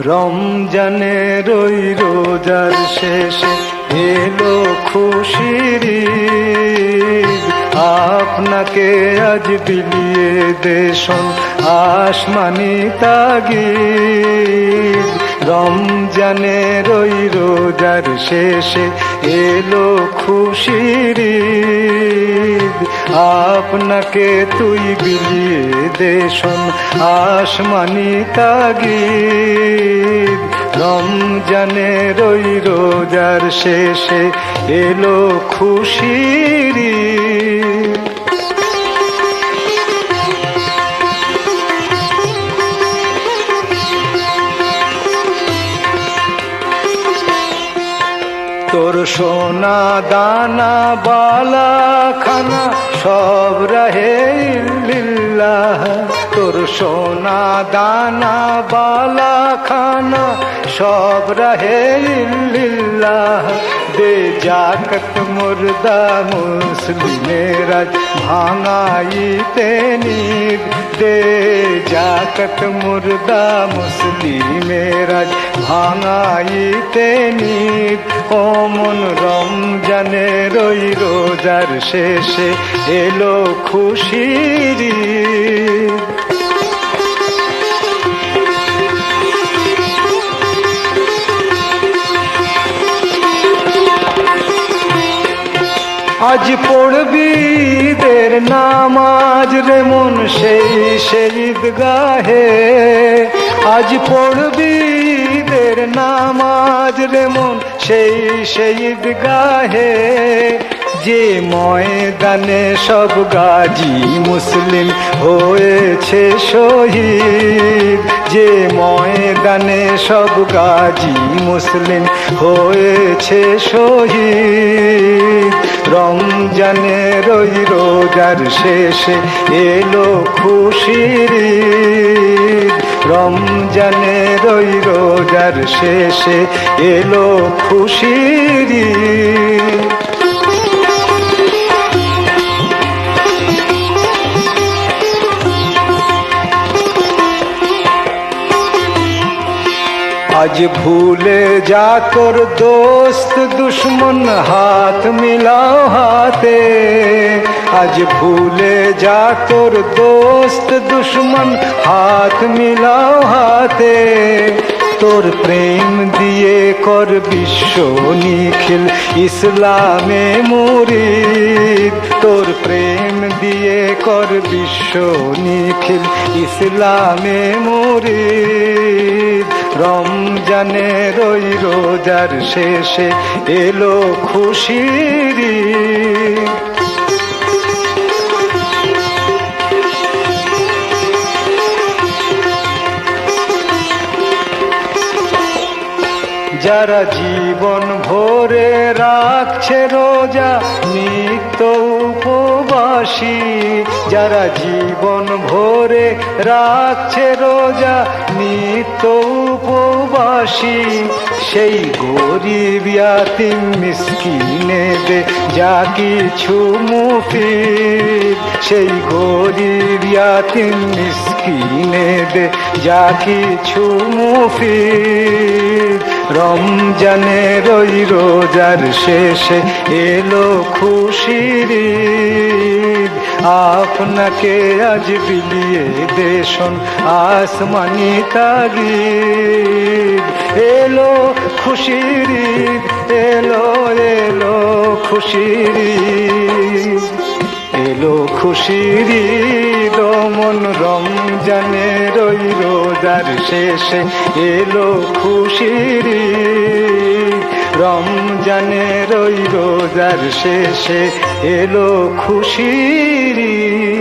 রমজানের ওই রোজার শেষে এলো খুশির ঈদ। আপনাকে আজ বিলিয়ে দেশন আসমানি তাগিদ। রমজানের ওই রোজার শেষে এলো খুশির ঈদ। আপনাকে তুই বিলিয়ে দেশন আসমানি তাগিদ। রমজানের ওই রোজার শেষে এলো খুশির ঈদ। তোর সোনা দানা বালা খানা সব রহে লিল্লাহ। তোর সোনা দানা বালা খানা সব রহে লিল্লাহ। দে জাকত মুর্দা মুসলিমের আজ ভাঙাইতে নিদ। দে জাকত মুর্দা মুসলিমের আজ ভাঙাইতে নিদ। ও মন রমজানের ওই রোজার শেষে এলো খুশির ঈদ। আজ পড়বি ঈদের নামাজ রে মন সেই ঈদগাহে। আজ পড়বি ঈদের নামাজ রে মন সেই ঈদগাহে। যে ময়দানে সব গাজী মুসলিম হয়েছে শহীদ। যে ময়দানে সব গাজী মুসলিম হয়েছে শহীদ। রমজানের ওই রোজার শেষে এলো খুশির ঈদ। রমজানের ওই রোজার শেষে এলো খুশির ঈদ। আজ ভুলে যা তোর দোস্ত দুশ্মন হাত মিলাও হাতে। আজ ভুলে যা তোর দোস্ত দুশ্মন হাত মিলাও হাতে। তোর প্রেম দিয়ে কর বিশ্ব নিখিল ইসলামে মুরিদ। তোর প্রেম দিয়ে কর বিশ্ব নিখিল ইসলামে মুরিদ। রমজানের ওই রোজার শেষে এলো খুশির ঈদ। যারা জীবন ভরে রাখছে রোজা নিত্য উপবাসী। যারা জীবন ভরে রাখছে রোজা নিত্য উপবাসী। সেই গরিব ইয়াতিম মিসকিনেদের যা কিছু মুফিদ। সেই গরিব ইয়াতিম মিসকিনেদের যা কিছু মুফিদ। রমজানের ওই রোজার শেষে এলো খুশির ঈদ। আপনাকে আজ বিলিয়ে দেশন আসমানি তাগিদ। এলো খুশির ঈদ, এলো এলো খুশির ঈদ। এলো খুশির ঈদ। ও মন রমজানের ওই রোজার শেষে এলো খুশির ঈদ। রমজানের ওই রোজার শেষে এলো খুশির ঈদ।